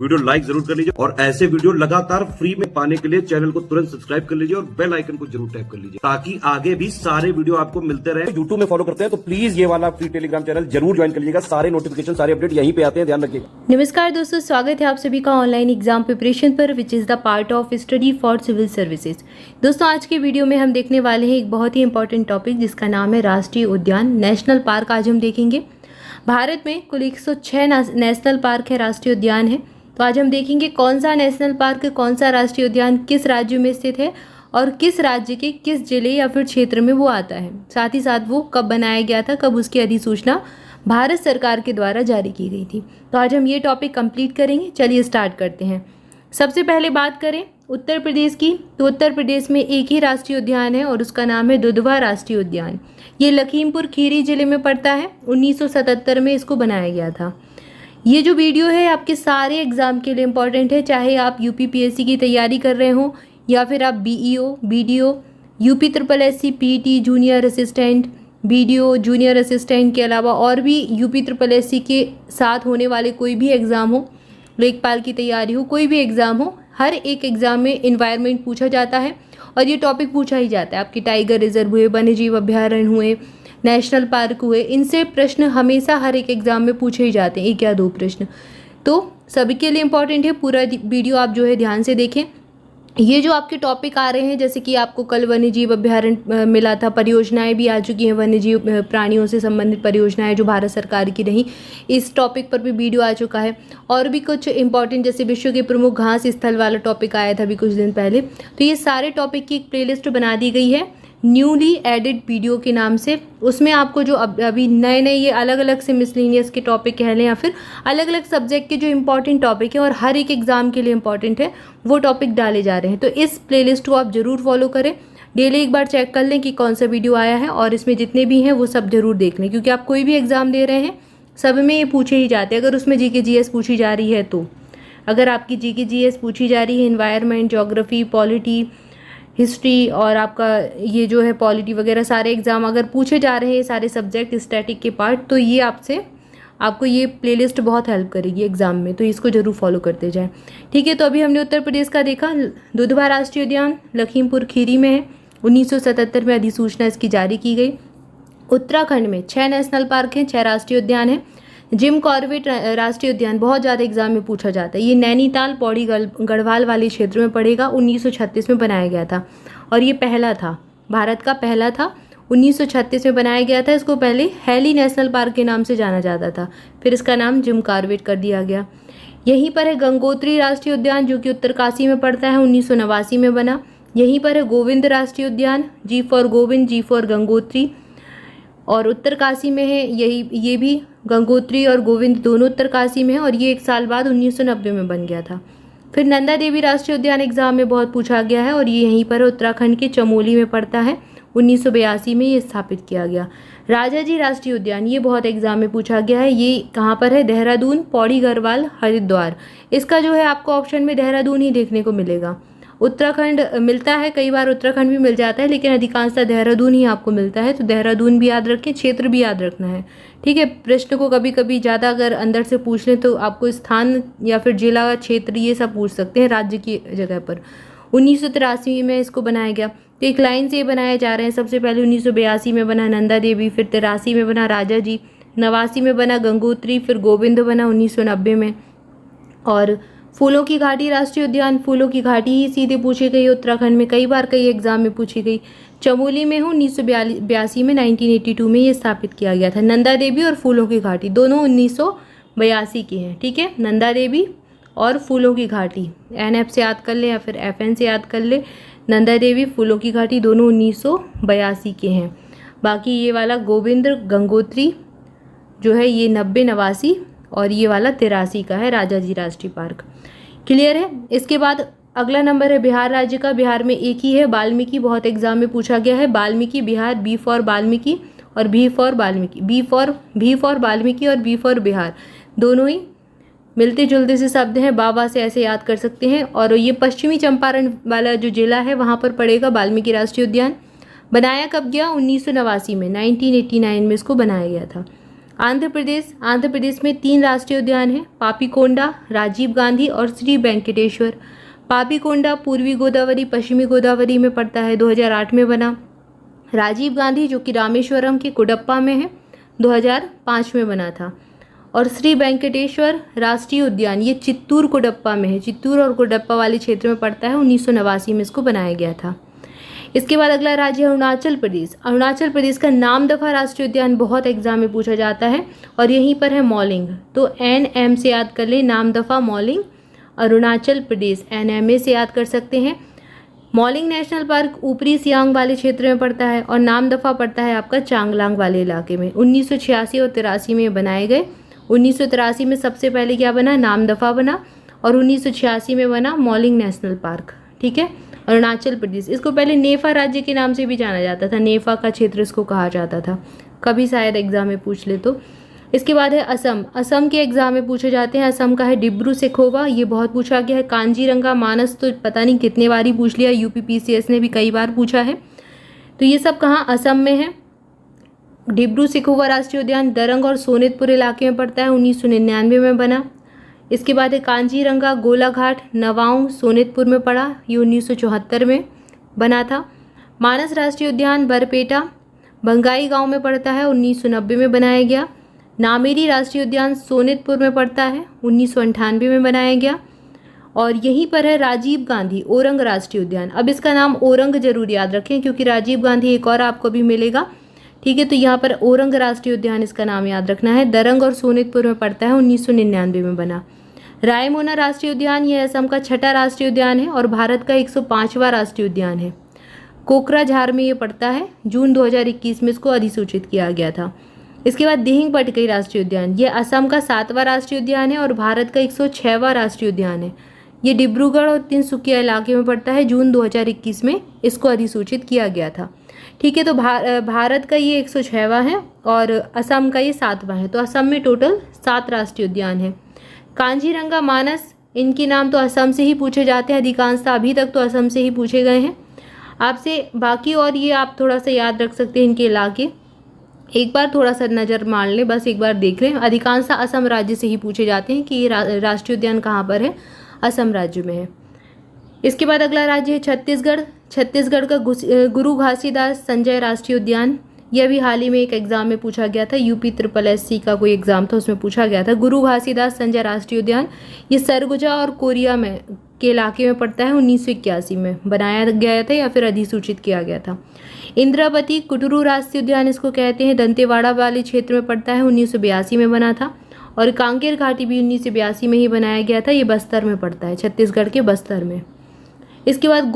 Video like जरूर कर लीजिए और ऐसे वीडियो लगातार फ्री में पाने के लिए चैनल को तुरंत सब्सक्राइब कर लीजिए और बेल आइकन को जरूर टैप कर लीजिए ताकि आगे भी सारे वीडियो आपको मिलते रहे। यूट्यूब में फॉलो करते हैं तो प्लीज ये वाला फ्री टेलीग्राम चैनल जरूर ज्वाइन कर लीजिएगा। सारे नोटिफिकेशन सारे अपडेट यहीं पे आते हैं, ध्यान रखिएगा। नमस्कार दोस्तों, स्वागत है आप सभी का ऑनलाइन एग्जाम प्रिपरेशन पर which is the part of study for civil services. दोस्तों आज के वीडियो में हम देखने वाले हैं एक बहुत ही इंपॉर्टेंट टॉपिक जिसका नाम है राष्ट्रीय उद्यान, नेशनल पार्क। आज हम देखेंगे भारत में कुल 106 नेशनल पार्क है, राष्ट्रीय उद्यान है। तो आज हम देखेंगे कौन सा नेशनल पार्क, कौन सा राष्ट्रीय उद्यान किस राज्य में स्थित है और किस राज्य के किस जिले या फिर क्षेत्र में वो आता है। साथ ही साथ वो कब बनाया गया था, कब उसकी अधिसूचना भारत सरकार के द्वारा जारी की गई थी। तो आज हम ये टॉपिक कंप्लीट करेंगे। चलिए स्टार्ट करते हैं। सबसे पहले बात करें उत्तर प्रदेश की, तो उत्तर प्रदेश में एक ही राष्ट्रीय उद्यान है और उसका नाम है दुधवा राष्ट्रीय उद्यान। ये लखीमपुर खीरी जिले में पड़ता है। 1977 में इसको बनाया गया था। ये जो वीडियो है आपके सारे एग्जाम के लिए इम्पॉर्टेंट है, चाहे आप यूपीपीएससी की तैयारी कर रहे हो या फिर आप BEO, BDO, UP triple SC, PT, junior assistant, BDO, junior assistant के अलावा और भी यूपी ट्रिपल एससी के साथ होने वाले कोई भी एग्ज़ाम हो, लेखपाल की तैयारी हो, कोई भी एग्ज़ाम हो, हर एक एग्ज़ाम में इन्वायरमेंट पूछा जाता है और ये टॉपिक पूछा ही जाता है। आपके टाइगर रिजर्व हुए, वन्य जीव अभ्यारण्य हुए, नेशनल पार्क हुए, इनसे प्रश्न हमेशा हर एक एग्जाम में पूछे ही जाते हैं, एक या दो प्रश्न। तो सभी के लिए इम्पॉर्टेंट है, पूरा वीडियो आप जो है ध्यान से देखें। ये जो आपके टॉपिक आ रहे हैं, जैसे कि आपको कल वन्य जीव अभ्यारण्य मिला था, परियोजनाएं भी आ चुकी हैं, वन्य जीव प्राणियों से संबंधित परियोजनाएं जो भारत सरकार की रही, इस टॉपिक पर भी वीडियो आ चुका है। और भी कुछ इंपॉर्टेंट जैसे विश्व के प्रमुख घास स्थल वाला टॉपिक आया था अभी कुछ दिन पहले। तो ये सारे टॉपिक की एक प्लेलिस्ट बना दी गई है न्यूली एडिड वीडियो के नाम से। उसमें आपको जो अभी नए नए ये अलग अलग से मिसलिनियस के टॉपिक कह लें या फिर अलग अलग सब्जेक्ट के जो इंपॉर्टेंट टॉपिक है और हर एक एग्जाम के लिए इंपॉर्टेंट है, वो टॉपिक डाले जा रहे हैं। तो इस प्लेलिस्ट को आप जरूर फॉलो करें, डेली एक बार चेक कर लें कि कौन सा वीडियो आया है और इसमें जितने भी हैं वो सब जरूर देख लें, क्योंकि आप कोई भी एग्जाम दे रहे हैं सब में ये पूछे ही जाते हैं। अगर उसमें जीके जीएस पूछी जा रही है तो अगर आपकी जीके जीएस पूछी जा रही है, इन्वायरमेंट, ज्योग्राफी, पॉलिटी, हिस्ट्री और आपका ये जो है पॉलिटी वगैरह सारे एग्ज़ाम अगर पूछे जा रहे हैं सारे सब्जेक्ट स्टैटिक के पार्ट, तो ये आपको ये प्लेलिस्ट बहुत हेल्प करेगी एग्ज़ाम में। तो इसको जरूर फॉलो करते जाएं, ठीक है। तो अभी हमने उत्तर प्रदेश का देखा, दुधवा राष्ट्रीय उद्यान लखीमपुर खीरी में है। 1977 में अधिसूचना इसकी जारी की गई। उत्तराखंड में 6 नेशनल पार्क हैं, 6 राष्ट्रीय उद्यान हैं। जिम कॉर्बेट राष्ट्रीय उद्यान बहुत ज़्यादा एग्जाम में पूछा जाता है। ये नैनीताल, पौड़ी, गढ़वाल वाले क्षेत्र में पड़ेगा। 1936 में बनाया गया था और ये पहला था, भारत का पहला था। 1936 में बनाया गया था। इसको पहले हैली नेशनल पार्क के नाम से जाना जाता था, फिर इसका नाम जिम कॉर्बेट कर दिया गया। यहीं पर है गंगोत्री राष्ट्रीय उद्यान जो कि उत्तरकाशी में पड़ता है, 1989 में बना। यहीं पर है Govind Rashtriya Udyan, G for Govind, G for Gangotri, और उत्तरकाशी में है। ये भी गंगोत्री और गोविंद दोनों उत्तरकाशी में है और ये 1 साल बाद 1990 में बन गया था। फिर नंदा देवी राष्ट्रीय उद्यान एग्जाम में बहुत पूछा गया है और ये यहीं पर उत्तराखंड के चमोली में पड़ता है। 1982 में ये स्थापित किया गया। राजाजी राष्ट्रीय उद्यान ये बहुत एग्जाम में पूछा गया है। ये कहाँ पर है? देहरादून, पौड़ी, गढ़वाल, हरिद्वार। इसका जो है आपको ऑप्शन में देहरादून ही देखने को मिलेगा। उत्तराखंड मिलता है, कई बार उत्तराखंड भी मिल जाता है, लेकिन अधिकांशतः देहरादून ही आपको मिलता है। तो देहरादून भी याद रखें, क्षेत्र भी याद रखना है, ठीक है। प्रश्न को कभी कभी ज़्यादा अगर अंदर से पूछ लें तो आपको स्थान या फिर जिला, क्षेत्र ये सब पूछ सकते हैं राज्य की जगह पर। 1983 में इसको बनाया गया। तो एक लाइन से ये बनाए जा रहे हैं। सबसे पहले 1982 में बना नंदा देवी, फिर 83 में बना राजा जी, 89 में बना गंगोत्री, फिर गोविंद बना 1990 में। और फूलों की घाटी राष्ट्रीय उद्यान, फूलों की घाटी ही सीधे पूछी गई उत्तराखंड में, कई बार कई एग्जाम में पूछी गई। चमोली में हूँ, 1982 में, 1982 में ये स्थापित किया गया था। नंदा देवी और फूलों की घाटी दोनों 1982 की हैं, ठीक है। नंदा देवी और फूलों की घाटी, NF से याद कर ले या फिर FN से याद कर ले। नंदा देवी, फूलों की घाटी दोनों 1982 के हैं। बाकी ये वाला गोविंद गंगोत्री जो है ये 90-89 और ये वाला 83 का है, राजाजी राष्ट्रीय पार्क। क्लियर है। इसके बाद अगला नंबर है बिहार राज्य का। बिहार में एक ही है, वाल्मीकि, बहुत एग्जाम में पूछा गया है। वाल्मीकि बिहार, बी फॉर वाल्मीकि और भी फॉर वाल्मीकि, भी फॉर वाल्मीकि और बी फॉर बिहार, दोनों ही मिलते जुलते से शब्द हैं। बाबा से ऐसे याद कर सकते हैं। और ये पश्चिमी चंपारण वाला जो जिला है वहाँ पर पड़ेगा वाल्मीकि राष्ट्रीय उद्यान। बनाया कब गया? 1989 में, 1989 में इसको बनाया गया था। आंध्र प्रदेश में 3 राष्ट्रीय उद्यान हैं, पापीकोंडा, राजीव गांधी और श्री वेंकटेश्वर। पापीकोंडा पूर्वी गोदावरी पश्चिमी गोदावरी में पड़ता है, 2008 में बना। राजीव गांधी जो कि रामेश्वरम के कुडप्पा में है, 2005 में बना था। और श्री वेंकटेश्वर राष्ट्रीय उद्यान ये चित्तूर कुडप्पा में है, चित्तूर और कुडप्पा वाले क्षेत्र में पड़ता है, 1989 में इसको बनाया गया था। इसके बाद अगला राज्य है अरुणाचल प्रदेश। अरुणाचल प्रदेश का नामदफा राष्ट्रीय उद्यान बहुत एग्जाम में पूछा जाता है और यहीं पर है मॉलिंग, तो NM से याद कर ले, नामदफा मॉलिंग अरुणाचल प्रदेश, NMA से याद कर सकते हैं। मॉलिंग नेशनल पार्क ऊपरी सियांग वाले क्षेत्र में पड़ता है और नामदफा पड़ता है आपका चांगलांग वाले इलाके में। 1986 और 83 में बनाए गए। 1983 में सबसे पहले क्या बना, नामदफा बना, और 1986 में बना मॉलिंग नेशनल पार्क। ठीक है, अरुणाचल प्रदेश, इसको पहले नेफा राज्य के नाम से भी जाना जाता था, नेफा का क्षेत्र इसको कहा जाता था, कभी शायद एग्जाम में पूछ ले तो। इसके बाद है असम। असम के एग्जाम में पूछे जाते हैं, असम का है डिब्रू सेखोवा, ये बहुत पूछा गया है। कांजीरंगा मानस तो पता नहीं कितने बार ही पूछ लिया, UPPCS ने भी कई बार पूछा है। तो ये सब कहाँ, असम में है। डिब्रू सेखोवा राष्ट्रीय उद्यान दरंग और सोनितपुर इलाके में पड़ता है, 1999 में बना। इसके बाद है कांजीरंगा गोलाघाट नवाऊं सोनितपुर में पड़ा, ये 1974 में बना था। मानस राष्ट्रीय उद्यान बरपेटा बंगाई गांव में पड़ता है, 1990 में बनाया गया। नामेरी राष्ट्रीय उद्यान सोनितपुर में पड़ता है, 1998 में बनाया गया। और यहीं पर है राजीव गांधी ओरंग राष्ट्रीय उद्यान। अब इसका नाम ओरंग जरूर याद रखें क्योंकि राजीव गांधी एक और आपको भी मिलेगा। ठीक है, तो यहाँ पर ओरंग राष्ट्रीय उद्यान इसका नाम याद रखना है, दरंग और सोनितपुर में पड़ता है, 1999 में बना। रायमोना राष्ट्रीय उद्यान यह असम का 6ठा राष्ट्रीय उद्यान है और भारत का 105वां राष्ट्रीय उद्यान है। कोकराझार में ये पड़ता है, जून 2021 में इसको अधिसूचित किया गया था। इसके बाद दिहिंग पटकाई राष्ट्रीय उद्यान, ये असम का 7वां राष्ट्रीय उद्यान है और भारत का 106वां राष्ट्रीय उद्यान है। ये डिब्रूगढ़ और तिनसुकिया इलाके में पड़ता है, जून 2021 में इसको अधिसूचित किया गया था। ठीक है, तो भारत का ये 106वां है और असम का ये 7वां है, तो असम में टोटल 7 राष्ट्रीय उद्यान है। कांजीरंगा मानस, इनके नाम तो असम से ही पूछे जाते हैं अधिकांशतः, अभी तक तो असम से ही पूछे गए हैं आपसे। बाकी और ये आप थोड़ा सा याद रख सकते हैं इनके इलाके, एक बार थोड़ा सा नज़र मार लें, बस एक बार देख लें। अधिकांशतः असम राज्य से ही पूछे जाते हैं कि ये राष्ट्रीय उद्यान कहाँ पर है, असम राज्य में है। इसके बाद अगला राज्य है छत्तीसगढ़। छत्तीसगढ़ का गुरु घासीदास संजय राष्ट्रीय उद्यान, यह भी हाल ही में एक एग्जाम में पूछा गया था, UPSSC का कोई एग्जाम था उसमें पूछा गया था। गुरु घासीदास संजय राष्ट्रीय उद्यान ये सरगुजा और कोरिया में के इलाके में पड़ता है, 1981 में बनाया गया था या फिर अधिसूचित किया गया था। इंद्रावती कुटरू राष्ट्रीय उद्यान इसको कहते हैं, दंतेवाड़ा वाले क्षेत्र में पड़ता है, 1982 में बना था। और कांकेर घाटी भी 1982 में ही बनाया गया था, ये बस्तर में पड़ता है, छत्तीसगढ़ के बस्तर में। इसके बाद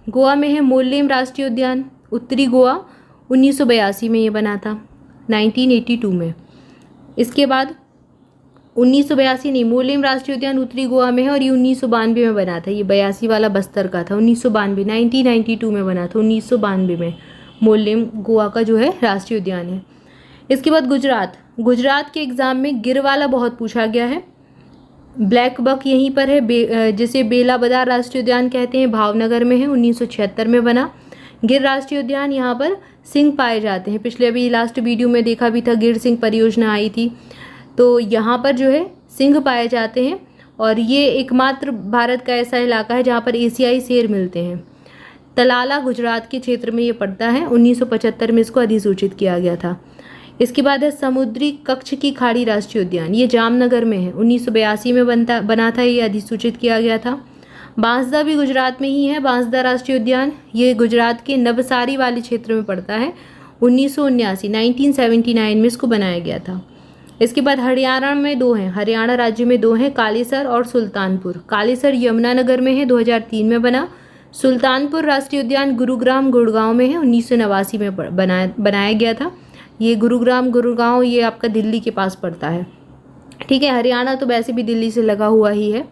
गोवा में है मोल्लेम राष्ट्रीय उद्यान, उत्तरी गोवा, 1982 में ये बना था, 1982 में। इसके बाद 1982 नहीं, मोल्लेम राष्ट्रीय उद्यान उत्तरी गोवा में है और ये 1992 में बना था, ये 82 वाला बस्तर का था, 1992 में बना था, 1992 में मोल्लेम गोवा का जो है राष्ट्रीय उद्यान है। इसके बाद गुजरात के एग्ज़ाम में गिरवाला बहुत पूछा गया है। ब्लैक बक यहीं पर है, जिसे बेला बदार राष्ट्रीय उद्यान कहते हैं, भावनगर में है, 1976 में बना। गिर राष्ट्रीय उद्यान, यहाँ पर सिंह पाए जाते हैं, पिछले अभी लास्ट वीडियो में देखा भी था, गिर सिंह परियोजना आई थी, तो यहाँ पर जो है सिंह पाए जाते हैं और ये एकमात्र भारत का ऐसा इलाका है जहाँ पर एशियाई शेर मिलते हैं। तलाला गुजरात के क्षेत्र में ये पड़ता है, 1975 में इसको अधिसूचित किया गया था। इसके बाद है समुद्री कच्छ की खाड़ी राष्ट्रीय उद्यान, ये जामनगर में है, 1982 में बना था, ये अधिसूचित किया गया था। बांसदा भी गुजरात में ही है, बांसदा राष्ट्रीय उद्यान, ये गुजरात के नवसारी वाले क्षेत्र में पड़ता है, 1979 में इसको बनाया गया था। इसके बाद हरियाणा में 2 हैं, हरियाणा राज्य में 2 हैं, कालेसर और सुल्तानपुर। कालेसर यमुनानगर में है, 2003 में बना। सुल्तानपुर राष्ट्रीय उद्यान गुरुग्राम गुड़गांव में है, 1989 में बनाया गया था। ये गुरुग्राम गुड़गांव ये आपका दिल्ली के पास पड़ता है। ठीक है, हरियाणा तो वैसे भी दिल्ली से लगा हुआ ही है।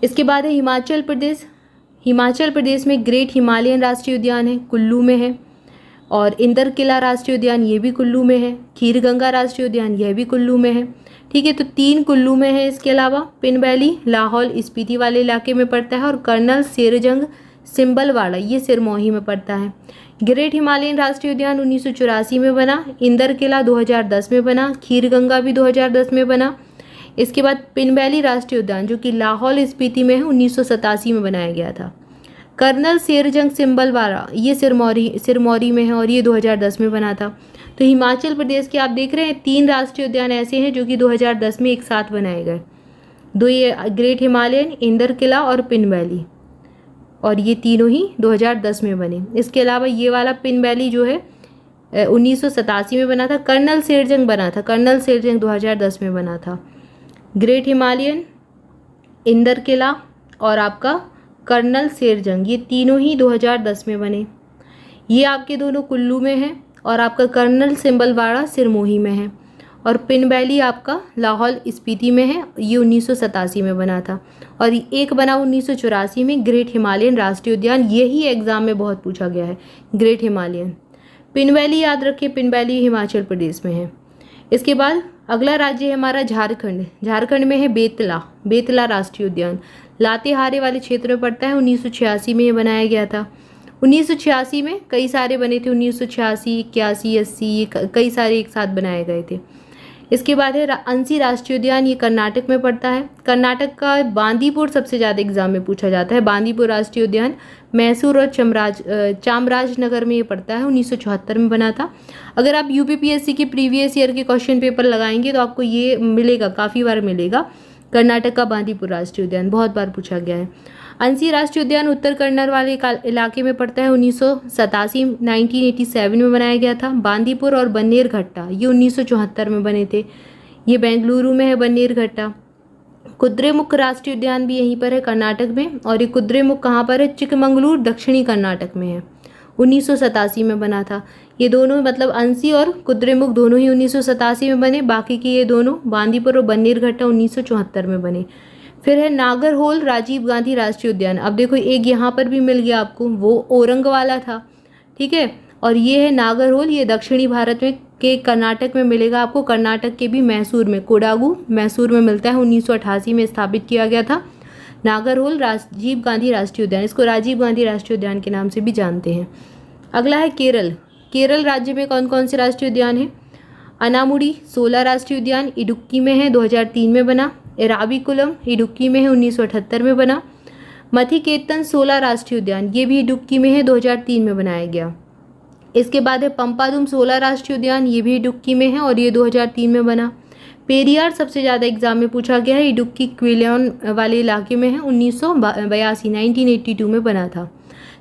इसके बाद है हिमाचल प्रदेश। हिमाचल प्रदेश में ग्रेट हिमालयन राष्ट्रीय उद्यान है, कुल्लू में है। और इंदर किला राष्ट्रीय उद्यान ये भी कुल्लू में है। खीर गंगा राष्ट्रीय उद्यान यह भी कुल्लू में है। ठीक है, तो 3 कुल्लू में है। इसके अलावा पिन वैली लाहौल स्पीति वाले इलाके में पड़ता है और कर्नल शेरजंग सिंबलवाड़ा ये सिरमौही में पड़ता है। ग्रेट हिमालयन राष्ट्रीय उद्यान 1984 में बना। इंदर किला 2010 में बना। खीरगंगा भी 2010 में बना। इसके बाद पिनवैली राष्ट्रीय उद्यान जो कि लाहौल स्पीति में है 1987 में बनाया गया था। कर्नल शेरजंग सिंबलवाड़ा ये सिरमौरी में है और ये 2010 में बना था। तो हिमाचल प्रदेश के आप देख रहे हैं 3 राष्ट्रीय उद्यान ऐसे हैं जो कि 2010 में एक साथ बनाए गए। 2 ये ग्रेट हिमालयन, इंदर किला और पिनवैली, और ये तीनों ही 2010 में बने। इसके अलावा ये वाला पिनवैली जो है 1987 में बना था। कर्नल शेरजंग बना था, कर्नल शेरजंग 2010 में बना था। ग्रेट हिमालयन, इंदर किला और आपका कर्नल शेरजंग ये तीनों ही 2010 में बने। ये आपके दोनों कुल्लू में है और आपका कर्नल सिंबलवाड़ा सिरमौही में है और पिनवैली आपका लाहौल स्पीति में है, ये 1987 में बना था। और एक बना 1984 में ग्रेट हिमालयन राष्ट्रीय उद्यान, यही एग्जाम में बहुत पूछा गया है, ग्रेट हिमालयन। पिनवैली याद रखिए, पिनवैली हिमाचल प्रदेश में है। इसके बाद अगला राज्य है हमारा झारखंड। झारखंड में है बेतला राष्ट्रीय उद्यान, लातेहार वाले क्षेत्र में पड़ता है। 1986 में ये बनाया गया था। 1986 में कई सारे बने थे, 1986, 81, 80 कई सारे एक साथ बनाए गए थे। इसके बाद है अंसी राष्ट्रीय उद्यान, ये कर्नाटक में पड़ता है। कर्नाटक का बांदीपुर सबसे ज़्यादा एग्जाम में पूछा जाता है। बांदीपुर राष्ट्रीय उद्यान मैसूर और चामराजनगर में ये पड़ता है, 1974 में बना था। अगर आप यूपीपीएससी के प्रीवियस ईयर के क्वेश्चन पेपर लगाएंगे तो आपको ये मिलेगा, काफ़ी बार मिलेगा। कर्नाटक का बांदीपुर राष्ट्रीय उद्यान बहुत बार पूछा गया है। अंसी राष्ट्रीय उद्यान उत्तर कन्नड़ वाले इलाके में पड़ता है, 1987 में बनाया गया था। बांदीपुर और बन्नेरघट्टा ये 1974 में बने थे, ये बेंगलुरु में है बन्नेरघट्टा। कुद्रेमुख राष्ट्रीय उद्यान भी यहीं पर है कर्नाटक में, और ये कुद्रेमुख कहाँ पर है? चिकमंगलूर दक्षिणी कर्नाटक में है, 1987 में बना था। ये दोनों मतलब अंसी और कुद्रेमुख दोनों ही 1987 में बने, बाकी के ये दोनों बांदीपुर और बन्नेरघट्टा 1974 में बने। फिर है नागरहोल राजीव गांधी राष्ट्रीय उद्यान। अब देखो एक यहाँ पर भी मिल गया आपको, वो ओरंग वाला था, ठीक है, और ये है नागरहोल, ये दक्षिणी भारत में के कर्नाटक में मिलेगा आपको। कर्नाटक के भी मैसूर में, कोडागू मैसूर में मिलता है, 1988 में स्थापित किया गया था नागरहोल राजीव गांधी राष्ट्रीय उद्यान। इसको राजीव गांधी राष्ट्रीय उद्यान के नाम से भी जानते हैं। अगला है केरल। केरल राज्य में कौन कौन से राष्ट्रीय उद्यान हैं? अनामुडी 16 राष्ट्रीय उद्यान इडुक्की में है, 2003 में बना। एराविकुलम इडुक्की में है, 1978 में बना। मथिकेतन 16 राष्ट्रीय उद्यान, ये भी इडुक्की में है, 2003 में बनाया गया। इसके बाद है पंपादुम 16 राष्ट्रीय उद्यान, ये भी इडुक्की में है और ये 2003 में बना। पेरियार सबसे ज़्यादा एग्जाम में पूछा गया है, इडुक्की क्विलियन वाले इलाके में है, 1982 में बना था।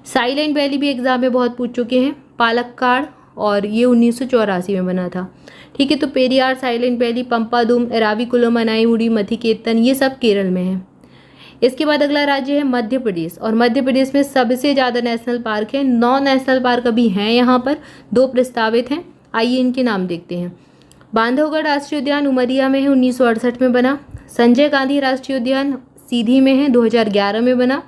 साइलेंट वैली भी एग्जाम में बहुत पूछ चुके हैं, पालक्काड़, और ये 1984 में बना था, ठीक है। तो पेरियार, साइलेंट वैली, पंपादुम, एराविकुलम, अनाईमुडी, मथिकेतन ये सब केरल में है। इसके बाद अगला राज्य है मध्य प्रदेश, और मध्य प्रदेश में सबसे ज़्यादा नेशनल पार्क है। 9 नेशनल पार्क अभी हैं यहाँ पर, 2 प्रस्तावित हैं। आइए इनके नाम देखते हैं। बांधवगढ़ राष्ट्रीय उद्यान उमरिया में है, 1968 में बना। संजय गांधी राष्ट्रीय उद्यान सीधी में है, 2011 में बना।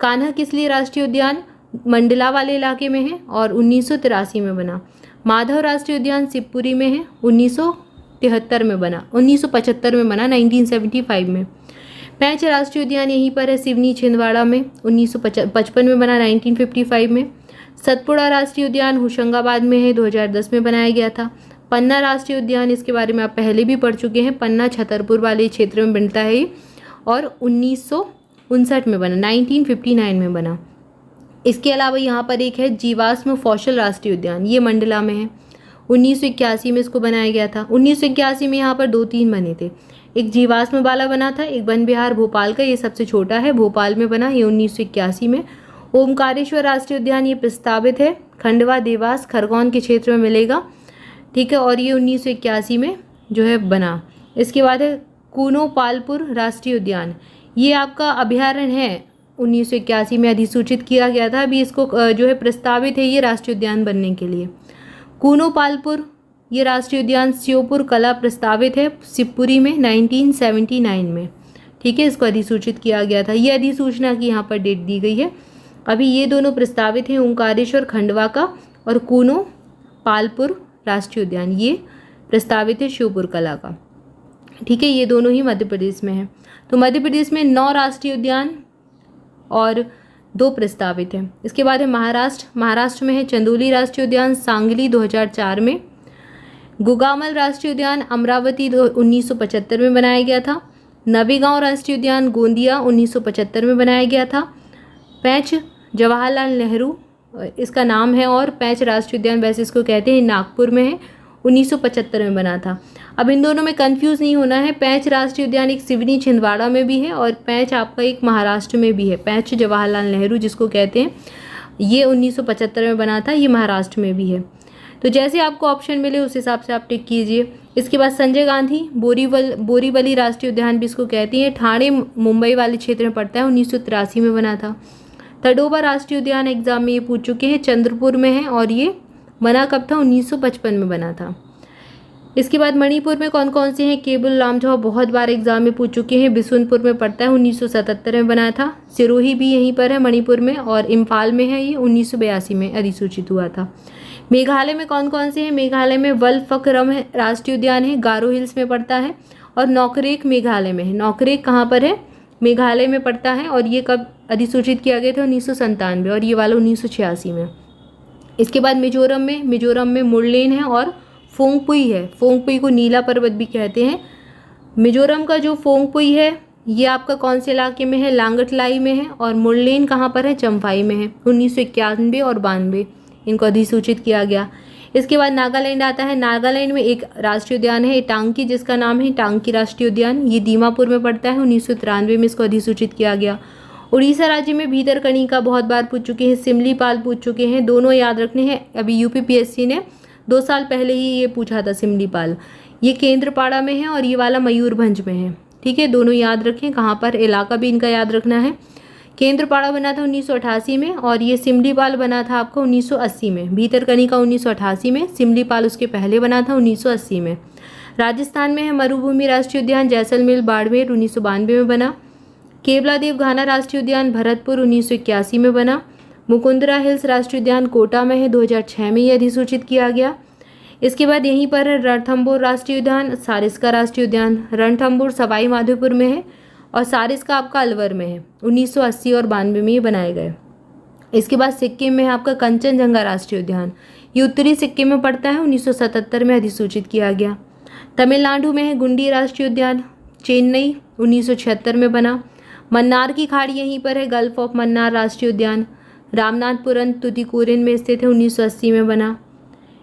कान्हा किसली राष्ट्रीय उद्यान मंडला वाले इलाके में है और 1983 में बना। माधव राष्ट्रीय उद्यान शिवपुरी में है, 1975 में बना, 1975 में। पैंच राष्ट्रीय उद्यान यहीं पर है, सिवनी छिंदवाड़ा में, 1955 में बना, 1955 में। सतपुड़ा राष्ट्रीय उद्यान होशंगाबाद में है, 2010 में बनाया गया था। पन्ना राष्ट्रीय उद्यान, इसके बारे में आप पहले भी पढ़ चुके हैं, पन्ना छतरपुर वाले क्षेत्र में बनता है ये, और 1959 में बना, 1959 में बना। इसके अलावा यहाँ पर एक है जीवाश्म फॉसिल राष्ट्रीय उद्यान, ये मंडला में है, 1981 में इसको बनाया गया था। 1981 में यहाँ पर 2-3 बने थे, एक जीवाश्म वाला बना था, एक वन विहार भोपाल का, ये सबसे छोटा है, भोपाल में बना, ये 1981 में। ओमकारेश्वर राष्ट्रीय उद्यान ये प्रस्तावित है, खंडवा, देवास, खरगोन के क्षेत्र में मिलेगा, ठीक है, और ये 1981 में जो है बना। इसके बाद है कूनो पालपुर राष्ट्रीय उद्यान, ये आपका अभयारण्य है, 1981 में अधिसूचित किया गया था, अभी इसको जो है प्रस्तावित है ये राष्ट्रीय उद्यान बनने के लिए। कूनो पालपुर ये राष्ट्रीय उद्यान श्योपुर कला प्रस्तावित है शिवपुरी में, 1979 में, ठीक है, इसको अधिसूचित किया गया था। ये अधिसूचना की यहाँ पर डेट दी गई है। अभी ये दोनों प्रस्तावित हैं, ओंकारेश्वर खंडवा का और कूनो पालपुर राष्ट्रीय उद्यान ये प्रस्तावित है श्योपुर कला का, ठीक है, ये दोनों ही मध्य प्रदेश में है। तो मध्य प्रदेश में 9 राष्ट्रीय उद्यान और 2 प्रस्तावित हैं। इसके बाद है महाराष्ट्र में है चंदोली राष्ट्रीय उद्यान सांगली 2004 में, गुगामल राष्ट्रीय उद्यान अमरावती 1975 में बनाया गया था, नवीगांव राष्ट्रीय उद्यान गोंदिया 1975 में बनाया गया था, पैंच जवाहरलाल नेहरू इसका नाम है और पैंच राष्ट्रीय उद्यान वैसे इसको कहते हैं, नागपुर में है, 1975 में बना था। अब इन दोनों में कंफ्यूज नहीं होना है, पैंच राष्ट्रीय उद्यान एक सिवनी छिंदवाड़ा में भी है और पैंच आपका एक महाराष्ट्र में भी है। पैंच जवाहरलाल नेहरू जिसको कहते हैं ये 1975 में बना था, ये महाराष्ट्र में भी है। तो जैसे आपको ऑप्शन मिले उस हिसाब से आप टिक कीजिए। इसके बाद संजय गांधी बोरीवली राष्ट्रीय उद्यान भी इसको कहती हैं, ठाणे मुंबई वाले क्षेत्र में पड़ता है, 1983 में बना था। तडोबा राष्ट्रीय उद्यान एग्जाम में ये पूछ चुके हैं, चंद्रपुर में है और ये बना कब था, 1955 में बना था। इसके बाद मणिपुर में कौन कौन से हैं, केबुल लामझाओ बहुत बार एग्जाम में पूछ चुके हैं, बिसुनपुर में पड़ता है, 1977 में बना था, सिरोही भी यहीं पर है मणिपुर में और इम्फाल में है, ये 1982 में अधिसूचित हुआ था। मेघालय में कौन कौन से हैं, मेघालय में वलफक्रम राष्ट्रीय उद्यान है, गारो हिल्स में पड़ता है और नौकरेक मेघालय में है। नौकरेक कहाँ पर है, मेघालय में पड़ता है और ये कब अधिसूचित किया गया था, 1997 और ये वाला 1986 में। इसके बाद मिजोरम में मुरलेन है और फोंगपुई है, फोंगपुई को नीला पर्वत भी कहते हैं। मिजोरम का जो फोंगपुई है ये आपका कौन से इलाके में है, लांगटलाई में है और मुरलेन कहाँ पर है, चम्फाई में है, 1991 और 92 इनको अधिसूचित किया गया। इसके बाद नागालैंड आता है, नागालैंड में एक राष्ट्रीय उद्यान है टांकी जिसका नाम है टांकी राष्ट्रीय उद्यान, ये दीमापुर में पड़ता है, 1993 में इसको अधिसूचित किया गया। उड़ीसा राज्य में भीतरकनिका बहुत बार पूछ चुके हैं, सिमलीपाल पूछ चुके हैं, दोनों याद रखने हैं। अभी यूपीपीएससी ने 2 साल पहले ही ये पूछा था सिमलीपाल, ये केंद्रपाड़ा में है और ये वाला मयूरभंज में है। ठीक है, दोनों याद रखें, कहाँ पर इलाका भी इनका याद रखना है। केंद्रपाड़ा बना था 1988 में और ये सिमलीपाल बना था आपको 1980 में। भीतरकनिका 1988 में, सिमलीपाल उसके पहले बना था 1980 में। राजस्थान में है मरुभूमि राष्ट्रीय उद्यान जैसलमेर बाड़मेर 1992 में बना। केवलादेव घाना राष्ट्रीय उद्यान भरतपुर 1981 में बना। मुकुंदरा हिल्स राष्ट्रीय उद्यान कोटा में है, 2006 में ये अधिसूचित किया गया। इसके बाद यहीं पर है रणथंभौर राष्ट्रीय उद्यान, सारिस्का राष्ट्रीय उद्यान। रणथंभौर सवाई माधोपुर में है और सारिस्का आपका अलवर में है, 1980 और 92 में ये बनाए गए। इसके बाद सिक्किम में है आपका कंचनजंगा राष्ट्रीय उद्यान, ये उत्तरी सिक्किम में पड़ता है, 1977 में अधिसूचित किया गया। तमिलनाडु में है गुंडी राष्ट्रीय उद्यान, चेन्नई 1976 में बना। मन्नार की खाड़ी यहीं पर है, गल्फ ऑफ मन्नार राष्ट्रीय उद्यान रामनाथपुरम तुतीकोरिन में स्थित है, 1980 में बना।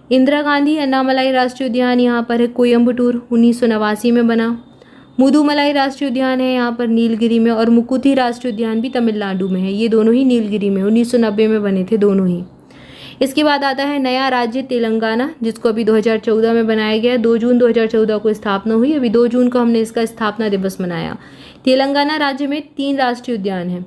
इंदिरा गांधी अन्नामलाई राष्ट्रीय उद्यान यहाँ पर है कोयम्बटूर, 1989 में बना। मुदुमलाई राष्ट्रीय उद्यान है यहाँ पर नीलगिरी में और मुकुथी राष्ट्रीय उद्यान भी तमिलनाडु में है, ये दोनों ही नीलगिरी में 1990 में बने थे दोनों ही। इसके बाद आता है नया राज्य तेलंगाना, जिसको अभी 2014 में बनाया गया है। 2 जून 2014 को स्थापना हुई, अभी 2 जून को हमने इसका स्थापना दिवस मनाया। तेलंगाना राज्य में 3 राष्ट्रीय उद्यान हैं।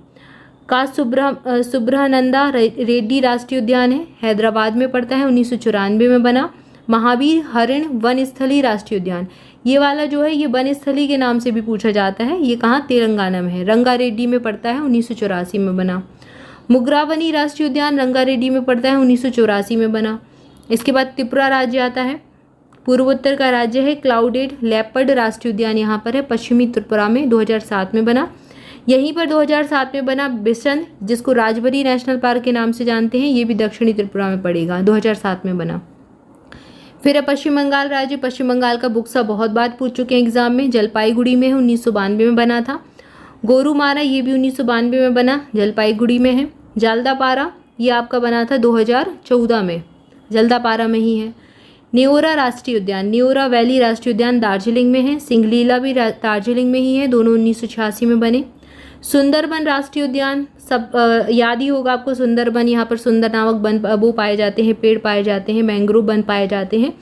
का सुब्रहानंदा रेड्डी राष्ट्रीय उद्यान है, हैदराबाद में पड़ता है, 1994 में बना। महावीर हरिण वन स्थली राष्ट्रीय उद्यान, ये वाला जो है ये वन स्थली के नाम से भी पूछा जाता है, ये कहाँ, तेलंगाना में है, रंगारेड्डी में पड़ता है, 1984 में बना। मुग्रावनी राष्ट्रीय उद्यान रंगारेड्डी में पड़ता है, 1984 में बना। इसके बाद त्रिपुरा राज्य आता है, पूर्वोत्तर का राज्य है। क्लाउडेड लेपर्ड राष्ट्रीय उद्यान यहाँ पर है, पश्चिमी त्रिपुरा में, 2007 में बना। यहीं पर 2007 में बना बिसन, जिसको राजबरी नेशनल पार्क के नाम से जानते हैं, ये भी दक्षिणी त्रिपुरा में पड़ेगा, 2007 में बना। फिर है पश्चिम बंगाल राज्य, पश्चिम बंगाल का बुक्सा बहुत बार पूछ चुके हैं एग्जाम में, जलपाईगुड़ी में है, 1992 में बना था। गोरुमारा ये भी 1992 में बना, जलपाईगुड़ी में है। जालदापारा ये आपका बना था 2014 में, जल्दापारा में ही है। न्योरा राष्ट्रीय उद्यान, न्योरा वैली राष्ट्रीय उद्यान दार्जिलिंग में है। सिंगलीला भी दार्जिलिंग में ही है, दोनों 1986 में बने। सुंदरबन राष्ट्रीय उद्यान, सब याद ही होगा आपको सुंदरबन, यहाँ पर सुंदर नामक वन वो पाए जाते हैं, पेड़ पाए जाते हैं, मैंग्रोव वन पाए जाते हैं,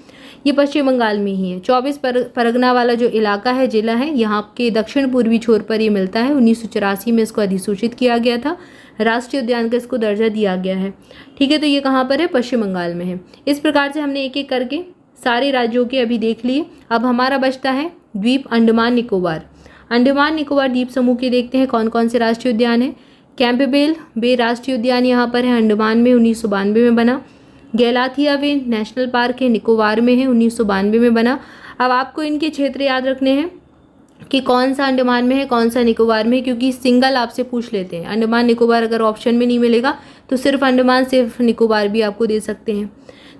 ये पश्चिम बंगाल में ही है। 24 परगना वाला जो इलाका है, जिला है, यहाँ के दक्षिण पूर्वी छोर पर ये मिलता है। 1984 में इसको अधिसूचित किया गया था, राष्ट्रीय उद्यान का इसको दर्जा दिया गया है। ठीक है, तो ये कहाँ पर है, पश्चिम बंगाल में है। इस प्रकार से हमने एक एक करके सारे राज्यों के अभी देख लिए। अब हमारा बचता है द्वीप अंडमान निकोबार। अंडमान निकोबार द्वीप समूह के देखते हैं कौन कौन से राष्ट्रीय उद्यान है। कैंपबेल बे राष्ट्रीय उद्यान यहाँ पर है, अंडमान में, 1992 में बना। गैलाथिया वे नेशनल पार्क है, निकोबार में है, 1992 में बना। अब आपको इनके क्षेत्र याद रखने हैं। कि कौन सा अंडमान में है, कौन सा निकोबार में है, क्योंकि सिंगल आपसे पूछ लेते हैं। अंडमान निकोबार अगर ऑप्शन में नहीं मिलेगा तो सिर्फ अंडमान सिर्फ निकोबार भी आपको दे सकते हैं।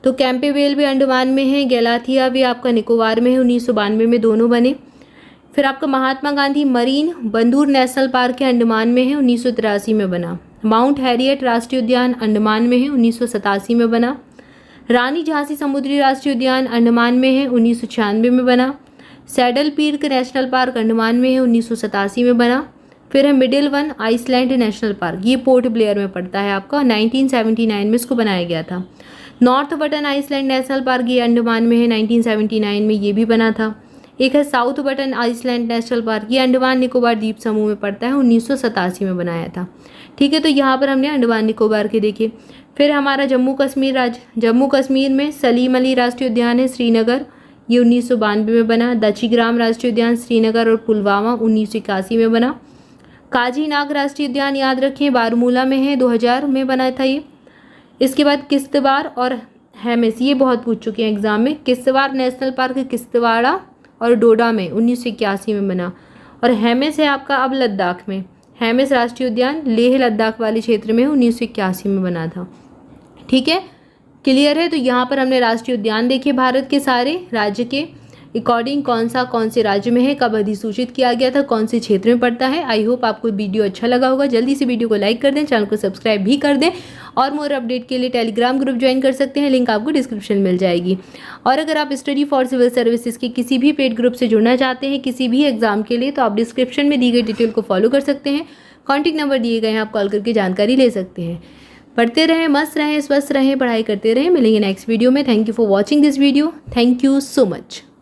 तो कैंपेवेल भी अंडमान में है, गैलाथिया भी आपका निकोबार में है, 1992 में दोनों बने। फिर आपका Mahatma Gandhi marine बंदूर national park है, अंडमान में है, 1983 में बना। माउंट हैरियट राष्ट्रीय उद्यान अंडमान में है, 1987 में बना। रानी झांसी समुद्री राष्ट्रीय उद्यान अंडमान में है, 1996 में बना। Saddle peak national park Andaman में है, 1987 में बना। फिर है middle one island national park, ये पोर्ट ब्लेयर में पड़ता है आपका, 1979 में इसको बनाया गया था। North button island national park ये अंडमान में है, 1979 में ये भी बना था। एक है south button island national park, ये अंडमान निकोबार द्वीप समूह में पड़ता है, 1987 में बनाया था। ठीक है, तो यहाँ पर हमने अंडमान निकोबार के देखे। फिर हमारा जम्मू कश्मीर राज्य, जम्मू कश्मीर में सलीम अली राष्ट्रीय उद्यान है श्रीनगर, ये 1992 में बना। दचीग्राम राष्ट्रीय उद्यान श्रीनगर और पुलवामा 1981 में बना। काजीनाग राष्ट्रीय उद्यान याद रखें बारामूला में है, 2000 में बना था ये। इसके बाद किश्तवाड़ और हेमिस, ये बहुत पूछ चुके हैं एग्जाम में। किश्तवाड़ नेशनल पार्क किश्तवाड़ा और डोडा में 1981 में बना। और हेमिस है आपका अब लद्दाख में, हेमिस राष्ट्रीय उद्यान लेह लद्दाख वाले क्षेत्र में 1981 में बना था। ठीक है, क्लियर है। तो यहाँ पर हमने राष्ट्रीय उद्यान देखे भारत के सारे राज्य के अकॉर्डिंग, कौन से राज्य में है, कब अधिसूचित किया गया था, कौन से क्षेत्र में पड़ता है। आई होप आपको वीडियो अच्छा लगा होगा। जल्दी से वीडियो को लाइक कर दें, चैनल को सब्सक्राइब भी कर दें और मोर अपडेट के लिए टेलीग्राम ग्रुप ज्वाइन कर सकते हैं, लिंक आपको डिस्क्रिप्शन में मिल जाएगी। और अगर आप स्टडी फॉर सिविल सर्विसेज के किसी भी पेड ग्रुप से जुड़ना चाहते हैं किसी भी एग्जाम के लिए, तो आप डिस्क्रिप्शन में दी गई डिटेल को फॉलो कर सकते हैं। कॉन्टैक्ट नंबर दिए गए हैं, आप कॉल करके जानकारी ले सकते हैं। पढ़ते रहें, मस्त रहें, स्वस्थ रहें, पढ़ाई करते रहें। मिलेंगे नेक्स्ट वीडियो में। Thank you for watching this video. Thank you so much.